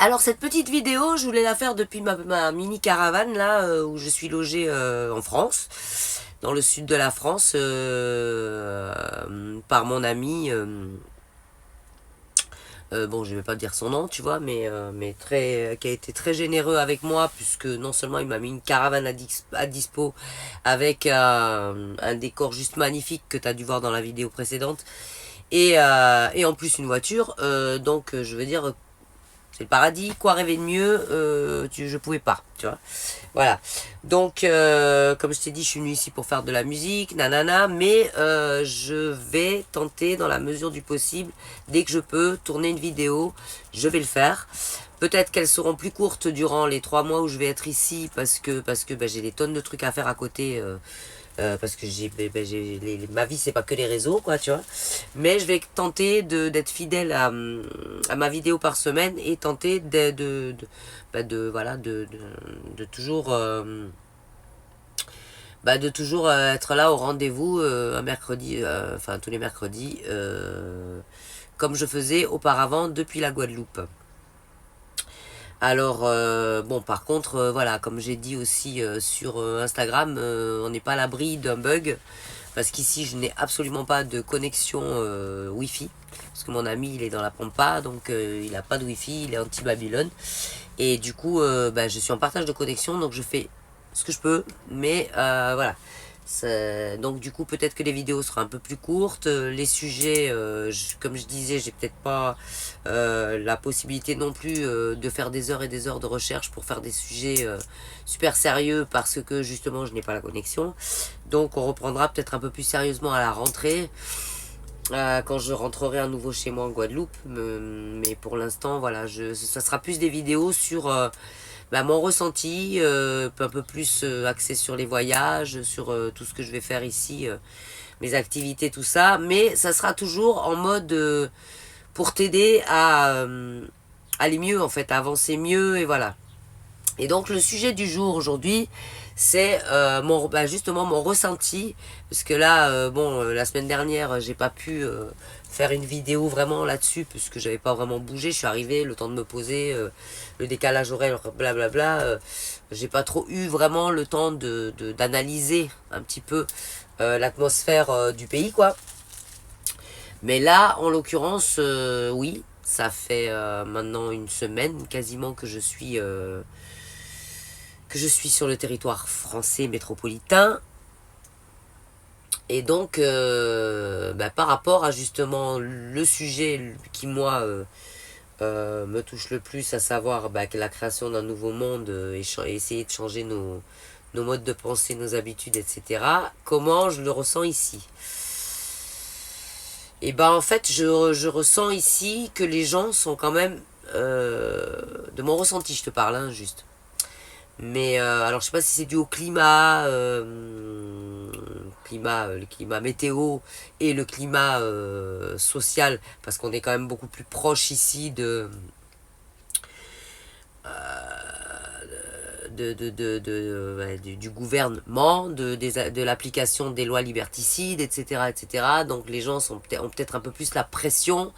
Alors cette petite vidéo, je voulais la faire depuis ma mini caravane là où je suis logée en France, dans le sud de la France, par mon ami. Bon, je vais pas dire son nom, tu vois, mais très, qui a été très généreux avec moi, puisque non seulement il m'a mis une caravane à dispo avec un décor juste magnifique que tu as dû voir dans la vidéo précédente, et en plus une voiture. Donc, je veux dire, c'est le paradis, quoi rêver de mieux, je pouvais pas, tu vois. Voilà. Donc, comme je t'ai dit, je suis venue ici pour faire de la musique, nanana, mais je vais tenter, dans la mesure du possible, dès que je peux, tourner une vidéo, je vais le faire. Peut-être qu'elles seront plus courtes durant les 3 mois où je vais être ici, parce que bah, j'ai des tonnes de trucs à faire à côté, parce que ma vie c'est pas que les réseaux, quoi, tu vois. Mais je vais tenter d'être fidèle à ma vidéo par semaine, et tenter voilà, de toujours de toujours être là au rendez-vous un mercredi, enfin tous les mercredis, comme je faisais auparavant depuis la Guadeloupe. Alors, bon, par contre, voilà, comme j'ai dit aussi sur Instagram, on n'est pas à l'abri d'un bug, parce qu'ici, je n'ai absolument pas de connexion Wi-Fi, parce que mon ami, il est dans la Pampa, donc il n'a pas de Wi-Fi, il est anti-Babylone, et du coup, je suis en partage de connexion, donc je fais ce que je peux, mais voilà. Donc du coup peut-être que les vidéos seront un peu plus courtes, les sujets, comme je disais, j'ai peut-être pas la possibilité non plus de faire des heures et des heures de recherche pour faire des sujets super sérieux, parce que justement je n'ai pas la connexion. Donc on reprendra peut-être un peu plus sérieusement à la rentrée, quand je rentrerai à nouveau chez moi en Guadeloupe. Mais pour l'instant voilà, ça sera plus des vidéos sur mon ressenti, un peu plus axé sur les voyages, sur tout ce que je vais faire ici, mes activités, tout ça. Mais ça sera toujours en mode pour t'aider à aller mieux, en fait, à avancer mieux, et voilà. Et donc le sujet du jour aujourd'hui, c'est justement mon ressenti, parce que là, la semaine dernière, j'ai pas pu faire une vidéo vraiment là-dessus, puisque j'avais pas vraiment bougé. Je suis arrivée, le temps de me poser, le décalage horaire, blablabla. J'ai pas trop eu vraiment le temps d'analyser un petit peu l'atmosphère du pays, quoi. Mais là, en l'occurrence, oui, ça fait maintenant une semaine quasiment que je suis sur le territoire français métropolitain. Et donc, par rapport à justement le sujet qui, moi, me touche le plus, à savoir que la création d'un nouveau monde, et essayer de changer nos modes de pensée, nos habitudes, etc., comment je le ressens ici. Et en fait, je ressens ici que les gens sont quand même, de mon ressenti, je te parle, hein, juste. Mais alors je sais pas si c'est dû au climat, le climat météo, et le climat social, parce qu'on est quand même beaucoup plus proche ici du gouvernement, de l'application des lois liberticides, etc., etc. Donc les gens ont peut-être un peu plus la pression.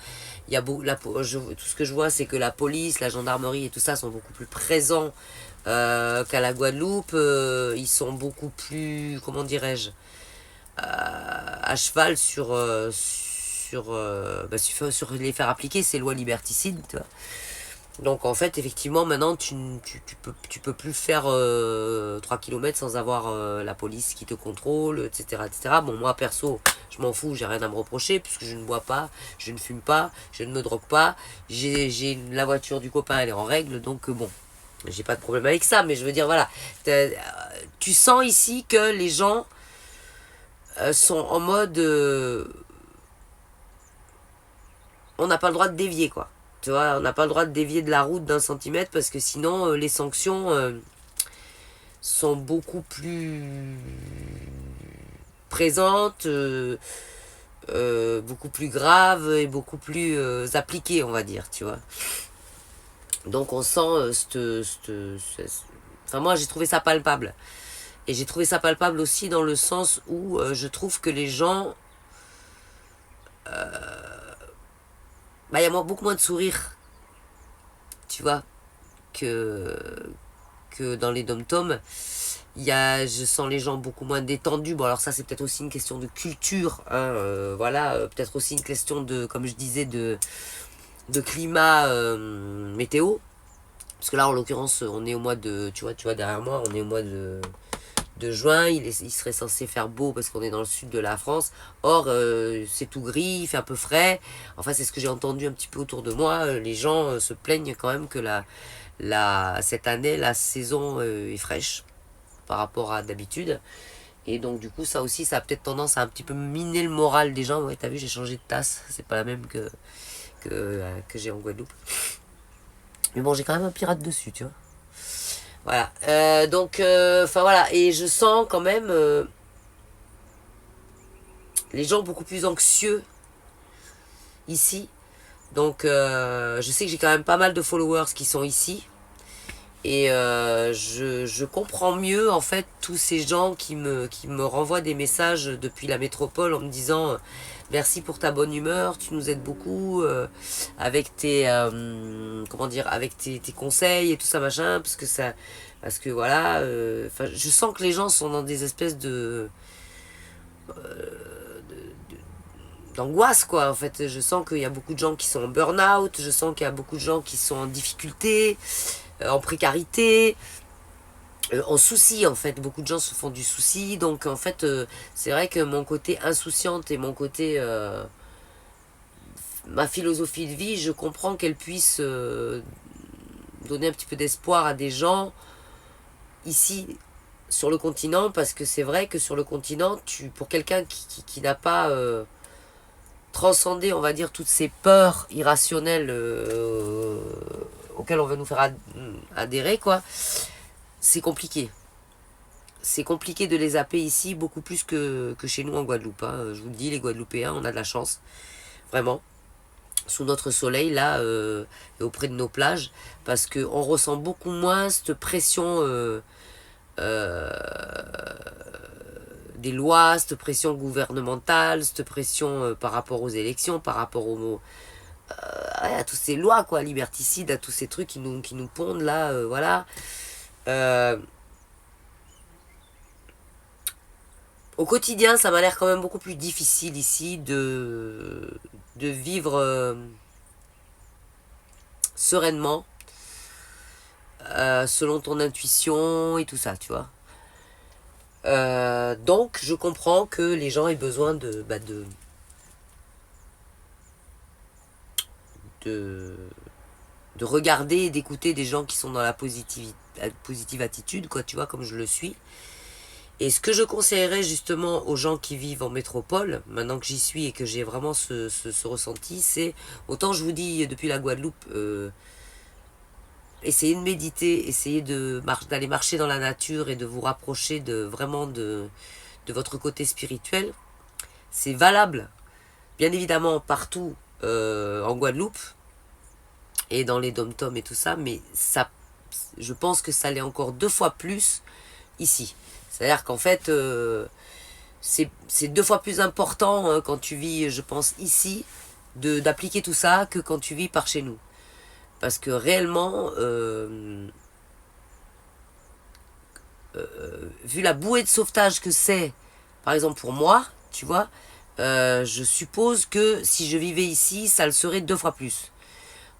Il y a tout ce que je vois, c'est que la police, la gendarmerie et tout ça sont beaucoup plus présents qu'à la Guadeloupe. Ils sont beaucoup plus, comment dirais-je, à cheval sur les faire appliquer ces lois liberticides, tu vois. Donc en fait, effectivement, maintenant, tu peux plus faire 3 km sans avoir la police qui te contrôle, etc., etc. Bon, moi, perso, je m'en fous, j'ai rien à me reprocher, puisque je ne bois pas, je ne fume pas, je ne me drogue pas. La voiture du copain, elle est en règle, donc bon, j'ai pas de problème avec ça. Mais je veux dire, voilà, tu sens ici que les gens sont en mode... on n'a pas le droit de dévier, quoi. Tu vois, on n'a pas le droit de dévier de la route d'un centimètre, parce que sinon les sanctions sont beaucoup plus présentes, beaucoup plus graves, et beaucoup plus appliquées, on va dire, tu vois. Donc on sent enfin, moi j'ai trouvé ça palpable. Et j'ai trouvé ça palpable aussi dans le sens où je trouve que les gens... il y a beaucoup moins de sourires, tu vois. que dans les dom-toms, je sens les gens beaucoup moins détendus. Bon, alors ça, c'est peut-être aussi une question de culture, hein, voilà, peut-être aussi une question de, comme je disais, de climat météo. Parce que là, en l'occurrence, on est au mois de, tu vois, derrière moi, on est au mois de juin, il serait censé faire beau parce qu'on est dans le sud de la France. Or, c'est tout gris, il fait un peu frais. Enfin, c'est ce que j'ai entendu un petit peu autour de moi. Les gens se plaignent quand même que cette année, la saison est fraîche par rapport à d'habitude. Et donc, du coup, ça aussi, ça a peut-être tendance à un petit peu miner le moral des gens. Ouais, t'as vu, j'ai changé de tasse. C'est pas la même que j'ai en Guadeloupe. Mais bon, j'ai quand même un pirate dessus, tu vois. Voilà. Donc, enfin voilà. Et je sens quand même les gens beaucoup plus anxieux ici. Donc, je sais que j'ai quand même pas mal de followers qui sont ici. Et je comprends mieux, en fait, tous ces gens qui me renvoient des messages depuis la métropole en me disant merci pour ta bonne humeur, tu nous aides beaucoup avec comment dire, avec tes conseils et tout ça, machin, parce que voilà, je sens que les gens sont dans des espèces d'angoisse, quoi. En fait, je sens qu'il y a beaucoup de gens qui sont en burn-out, je sens qu'il y a beaucoup de gens qui sont en difficulté, en précarité, en souci, en fait. Beaucoup de gens se font du souci, donc en fait, c'est vrai que mon côté insouciante et mon côté ma philosophie de vie, je comprends qu'elle puisse donner un petit peu d'espoir à des gens ici sur le continent, parce que c'est vrai que sur le continent, pour quelqu'un qui n'a pas transcendé, on va dire, toutes ces peurs irrationnelles auxquelles on veut nous faire adhérer, quoi, c'est compliqué. C'est compliqué de les zapper ici, beaucoup plus que chez nous en Guadeloupe, hein. Je vous le dis, les Guadeloupéens, on a de la chance, vraiment, sous notre soleil, là, et auprès de nos plages, parce qu'on ressent beaucoup moins cette pression euh, des lois, cette pression gouvernementale, cette pression par rapport aux élections, par rapport à toutes ces lois, quoi, liberticides, à tous ces trucs qui nous pondent là, voilà. Au quotidien, ça m'a l'air quand même beaucoup plus difficile ici de vivre sereinement, selon ton intuition et tout ça, tu vois. Donc, je comprends que les gens aient besoin de, de regarder et d'écouter des gens qui sont dans la positive attitude, quoi, tu vois, comme je le suis. Et ce que je conseillerais justement aux gens qui vivent en métropole, maintenant que j'y suis et que j'ai vraiment ce ressenti, c'est, autant je vous dis depuis la Guadeloupe, essayez de méditer, essayez d'aller marcher dans la nature et de vous rapprocher vraiment de votre côté spirituel. C'est valable, bien évidemment, partout en Guadeloupe et dans les dom-toms et tout ça, mais ça, je pense que ça l'est encore 2 fois plus ici. C'est-à-dire qu'en fait, c'est 2 fois plus important quand tu vis, je pense, ici, d'appliquer tout ça que quand tu vis par chez nous. Parce que réellement, vu la bouée de sauvetage que c'est, par exemple pour moi, tu vois, je suppose que si je vivais ici, ça le serait 2 fois plus.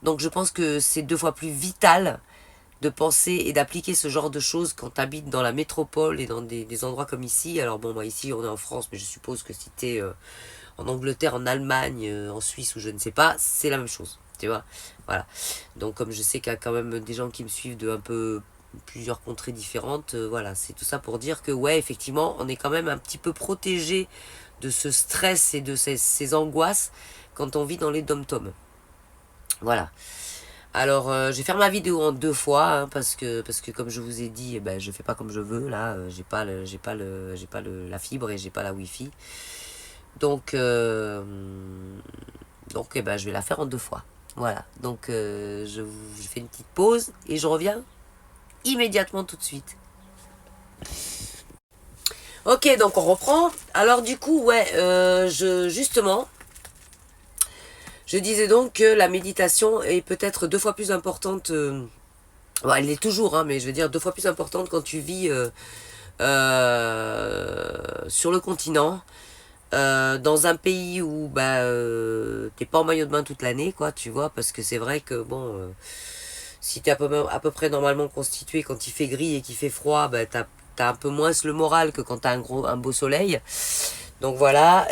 Donc je pense que c'est 2 fois plus vital de penser et d'appliquer ce genre de choses quand tu habites dans la métropole et dans des endroits comme ici. Alors bon, moi ici on est en France, mais je suppose que si tu es en Angleterre, en Allemagne, en Suisse ou je ne sais pas, c'est la même chose, tu vois. Voilà. Donc comme je sais qu'il y a quand même des gens qui me suivent de un peu plusieurs contrées différentes, voilà, c'est tout ça pour dire que ouais, effectivement, on est quand même un petit peu protégé de ce stress et de ces angoisses quand on vit dans les dom-toms. Voilà. Alors, je vais faire ma vidéo en 2 fois, hein, parce que comme je vous ai dit, eh ben, je fais pas comme je veux, là, j'ai pas la fibre et j'ai pas la wifi. Donc, eh ben, je vais la faire en 2 fois. Voilà, donc je fais une petite pause et je reviens immédiatement tout de suite. Ok, donc on reprend. Alors du coup, ouais, justement, je disais donc que la méditation est peut-être 2 fois plus importante Bon, elle l'est toujours, hein, mais je veux dire 2 fois plus importante quand tu vis sur le continent, dans un pays où bah, t'es pas en maillot de bain toute l'année, quoi, tu vois, parce que c'est vrai que bon, si t'es à peu près normalement constitué, quand il fait gris et qu'il fait froid, bah, t'as un peu moins le moral que quand t'as un beau soleil. Donc voilà,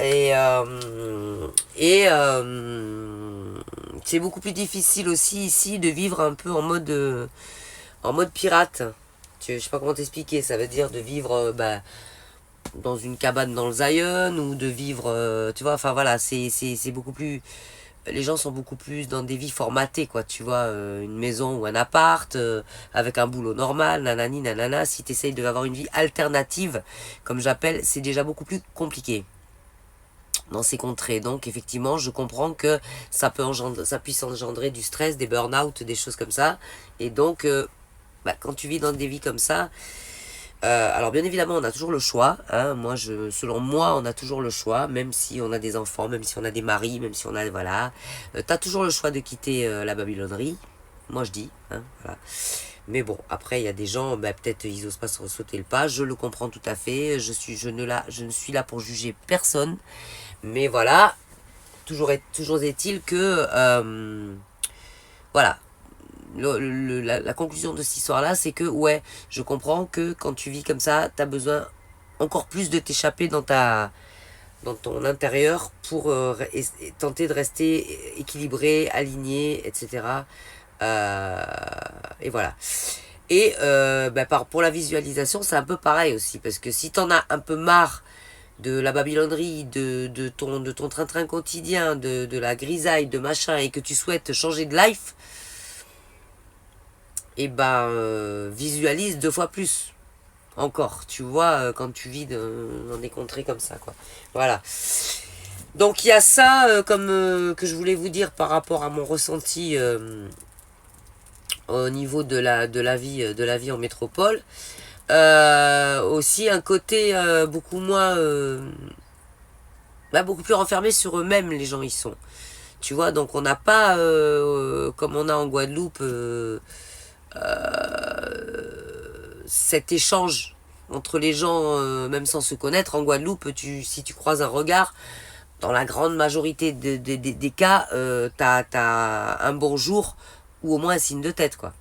c'est beaucoup plus difficile aussi ici de vivre un peu en mode pirate. Je sais pas comment t'expliquer, ça veut dire de vivre bah, dans une cabane dans le Zion ou de vivre, tu vois, enfin voilà, c'est beaucoup plus, les gens sont beaucoup plus dans des vies formatées, quoi, tu vois, une maison ou un appart, avec un boulot normal, nanani, nanana, si tu essayes d'avoir une vie alternative, comme j'appelle, c'est déjà beaucoup plus compliqué dans ces contrées. Donc effectivement, je comprends que ça puisse engendrer du stress, des burn-out, des choses comme ça. Et donc, bah, quand tu vis dans des vies comme ça, alors bien évidemment, on a toujours le choix. Hein. Selon moi, on a toujours le choix, même si on a des enfants, même si on a des maris, même si on a, voilà, t'as toujours le choix de quitter la Babylonnerie. Moi, je dis, hein, voilà. Mais bon, après, il y a des gens, bah, peut-être ils osent pas se sauter le pas. Je le comprends tout à fait. Je ne suis là pour juger personne. Mais voilà, toujours est-il que, voilà, la conclusion de cette histoire-là, c'est que, ouais, je comprends que quand tu vis comme ça, t'as besoin encore plus de t'échapper dans ton intérieur pour tenter de rester équilibré, aligné, etc. Euh, et voilà. Et bah, pour la visualisation, c'est un peu pareil aussi, parce que si t'en as un peu marre de la babylonnerie, de ton train-train quotidien, de la grisaille, de machin, et que tu souhaites changer de life, et ben visualise 2 fois plus encore, tu vois, quand tu vis dans des contrées comme ça, quoi. Voilà. Donc il y a ça comme que je voulais vous dire par rapport à mon ressenti au niveau de la vie en métropole. Aussi un côté beaucoup moins bah, beaucoup plus renfermé sur eux-mêmes, les gens y sont. Tu vois, donc on n'a pas comme on a en Guadeloupe cet échange entre les gens, même sans se connaître. En Guadeloupe, si tu croises un regard, dans la grande majorité des cas, t'as un bonjour ou au moins un signe de tête, quoi.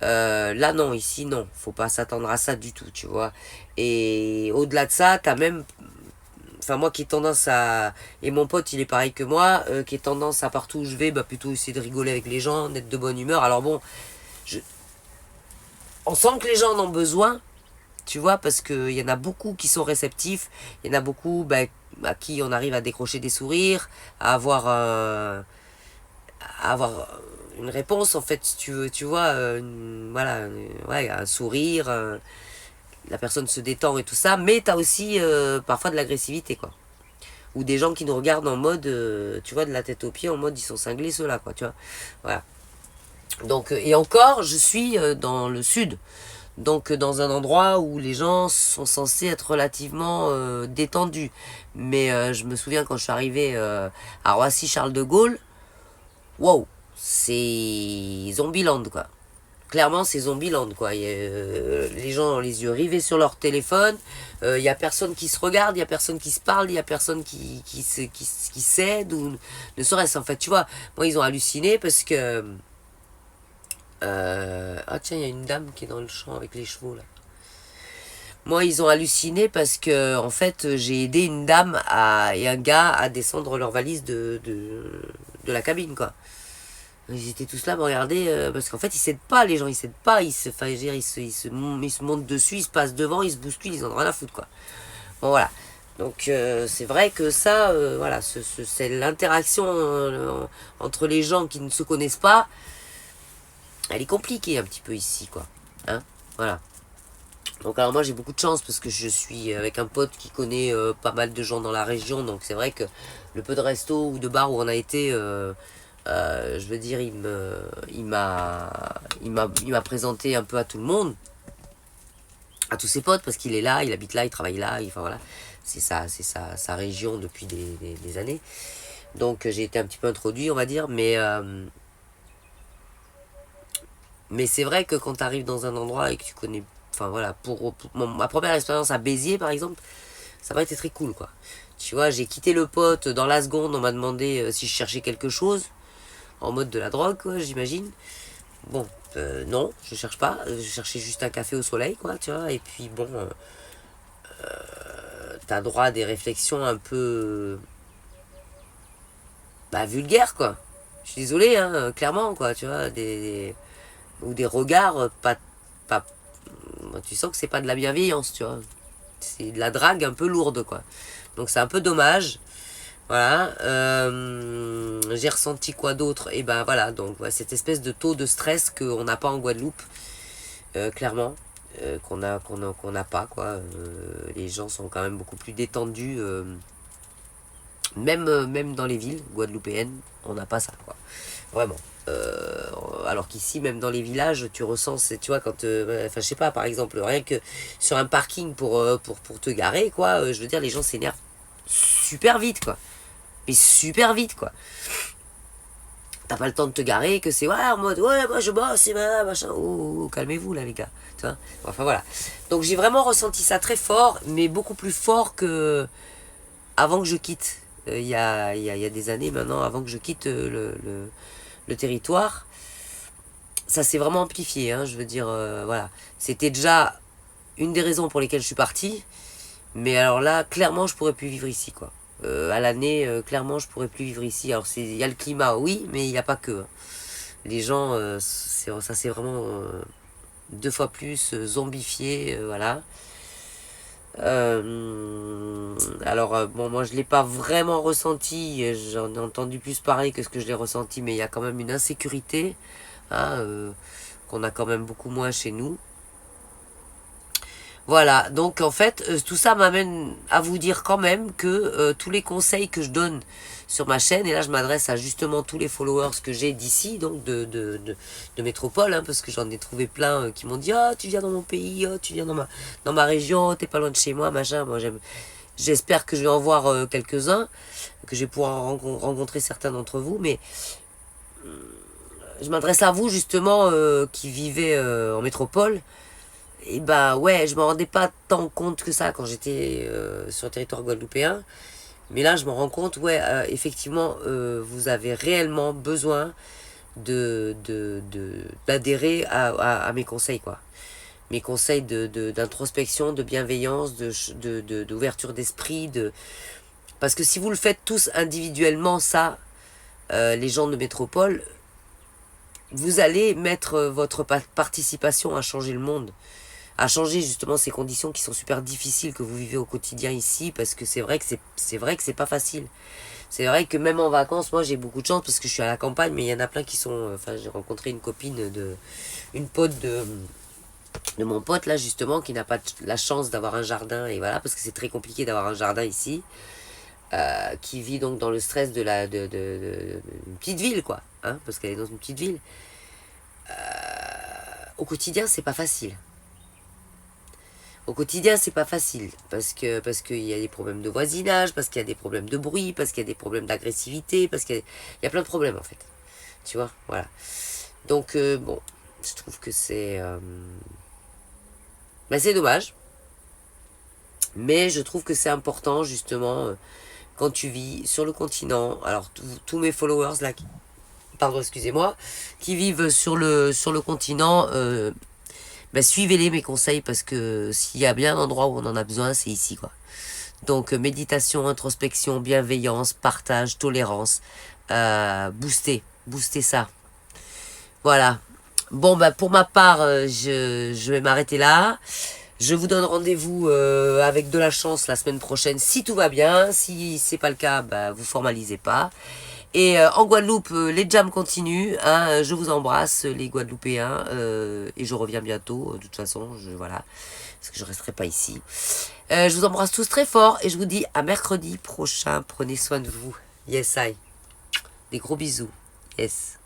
Là non, ici non, faut pas s'attendre à ça du tout, tu vois. Et au-delà de ça, t'as même, enfin moi qui ai tendance à, et mon pote il est pareil que moi, qui est tendance à partout où je vais, bah plutôt essayer de rigoler avec les gens, d'être de bonne humeur. Alors bon, je, on sent que les gens en ont besoin, tu vois, parce qu'il y en a beaucoup qui sont réceptifs, il y en a beaucoup bah, à qui on arrive à décrocher des sourires, à avoir une réponse en fait, si tu veux, tu vois, voilà, ouais, un sourire, la personne se détend et tout ça, mais t'as aussi parfois de l'agressivité, quoi. Ou des gens qui nous regardent en mode, tu vois, de la tête aux pieds, en mode ils sont cinglés ceux-là, quoi, tu vois. Voilà. Donc, et encore, je suis dans le sud. Donc dans un endroit où les gens sont censés être relativement détendus. Mais je me souviens quand je suis arrivé à Roissy-Charles de Gaulle, wow, c'est Zombieland quoi. Clairement c'est Zombieland quoi. Les gens ont les yeux rivés sur leur téléphone, il y a personne qui se regarde, il y a personne qui se parle, il y a personne qui s'aide ou ne serait-ce en fait. Tu vois, moi ils ont halluciné parce que ah tiens il y a une dame qui est dans le champ avec les chevaux là. Moi, ils ont halluciné parce que, en fait, j'ai aidé une dame et un gars à descendre leur valise de la cabine, quoi. Ils étaient tous là à me regarder, parce qu'en fait, ils s'aident pas, les gens, ils s'aident pas, enfin, je veux dire, ils se montent dessus, ils se passent devant, ils se bousculent, ils en ont rien à foutre, quoi. Bon, voilà. Donc, c'est vrai que ça, voilà, c'est l'interaction entre les gens qui ne se connaissent pas, elle est compliquée un petit peu ici, quoi. Hein, voilà. Donc alors moi j'ai beaucoup de chance parce que je suis avec un pote qui connaît pas mal de gens dans la région. Donc c'est vrai que le peu de restos ou de bars où on a été, je veux dire, il m'a présenté un peu à tout le monde, à tous ses potes parce qu'il est là, il habite là, il travaille là, enfin voilà, sa région depuis des années. Donc j'ai été un petit peu introduit on va dire, Mais c'est vrai que quand tu arrives dans un endroit et que tu connais... Enfin voilà, ma première expérience à Béziers par exemple, ça m'a été très cool quoi. Tu vois, j'ai quitté le pote dans la seconde, on m'a demandé si je cherchais quelque chose, en mode de la drogue quoi, j'imagine. Bon, non, je cherche pas, je cherchais juste un café au soleil quoi, tu vois, et puis bon, t'as droit à des réflexions un peu... bah vulgaires quoi. Je suis désolé, hein, clairement quoi, tu vois, ou des regards pas, tu sens que c'est pas de la bienveillance, tu vois. C'est de la drague un peu lourde, quoi. Donc c'est un peu dommage. Voilà. J'ai ressenti quoi d'autre? Et ben voilà, donc ouais, cette espèce de taux de stress qu'on n'a pas en Guadeloupe, clairement. Qu'on n'a pas, quoi. Les gens sont quand même beaucoup plus détendus. Même dans les villes guadeloupéennes, on n'a pas ça, quoi. Vraiment. Alors qu'ici, même dans les villages, tu ressens, tu vois, quand, enfin, je sais pas, par exemple, rien que sur un parking pour te garer, quoi, je veux dire, les gens s'énervent super vite, quoi. Mais super vite, quoi. T'as pas le temps de te garer, que c'est, ouais, en mode, ouais, moi je bosse, et machin, oh, calmez-vous, là, les gars. Tu vois, enfin, voilà. Donc, j'ai vraiment ressenti ça très fort, mais beaucoup plus fort que avant que je quitte. Il y a des années maintenant, avant que je quitte le territoire, ça s'est vraiment amplifié, hein, je veux dire, voilà. C'était déjà une des raisons pour lesquelles je suis parti, mais alors là, clairement, je pourrais plus vivre ici, quoi. À l'année, clairement, je pourrais plus vivre ici. Alors, il y a le climat, oui, mais il n'y a pas que, hein. Les gens, ça c'est vraiment 2 fois plus zombifié, voilà. Alors, bon, moi je l'ai pas vraiment ressenti, j'en ai entendu plus parler que ce que je l'ai ressenti, mais il y a quand même une insécurité, hein, qu'on a quand même beaucoup moins chez nous. Voilà, donc en fait, tout ça m'amène à vous dire quand même que tous les conseils que je donne sur ma chaîne, et là je m'adresse à justement tous les followers que j'ai d'ici, donc de métropole, hein, parce que j'en ai trouvé plein qui m'ont dit « Oh, tu viens dans mon pays, oh, tu viens dans ma région, t'es pas loin de chez moi, machin. » Moi j'espère que je vais en voir quelques-uns, que je vais pouvoir rencontrer certains d'entre vous, mais je m'adresse à vous justement qui vivez en métropole. Et bah ouais, je me rendais pas tant compte que ça quand j'étais sur le territoire guadeloupéen. Mais là, je me rends compte, ouais, effectivement, vous avez réellement besoin d'adhérer à mes conseils, quoi. Mes conseils d'introspection, de bienveillance, d'ouverture d'esprit. Parce que si vous le faites tous individuellement, ça, les gens de métropole, vous allez mettre votre participation à changer le monde, à changer justement ces conditions qui sont super difficiles que vous vivez au quotidien ici, parce que c'est vrai que c'est pas facile. C'est vrai que même en vacances, moi j'ai beaucoup de chance parce que je suis à la campagne, mais il y en a plein qui sont... Enfin, j'ai rencontré une pote de mon pote là justement, qui n'a pas la chance d'avoir un jardin, et voilà, parce que c'est très compliqué d'avoir un jardin ici, qui vit donc dans le stress une petite ville, quoi, hein, parce qu'elle est dans une petite ville. Au quotidien, c'est pas facile. Au quotidien, c'est pas facile parce qu'il y a des problèmes de voisinage, parce qu'il y a des problèmes de bruit, parce qu'il y a des problèmes d'agressivité, parce qu'il y a plein de problèmes en fait. Tu vois, voilà. Donc bon, je trouve que c'est dommage, mais je trouve que c'est important justement quand tu vis sur le continent. Alors tous mes followers là, pardon, excusez-moi, qui vivent sur le continent. Suivez-les mes conseils, parce que s'il y a bien un endroit où on en a besoin, c'est ici, quoi. Donc méditation, introspection, bienveillance, partage, tolérance, booster ça. Voilà. Bon, pour ma part, je vais m'arrêter là. Je vous donne rendez-vous avec de la chance la semaine prochaine, si tout va bien. Si c'est pas le cas, vous formalisez pas. Et en Guadeloupe, les jams continuent, hein, je vous embrasse les Guadeloupéens, et je reviens bientôt, de toute façon, voilà, parce que je resterai pas ici. Je vous embrasse tous très fort et je vous dis à mercredi prochain, prenez soin de vous. Yes, I. Des gros bisous. Yes.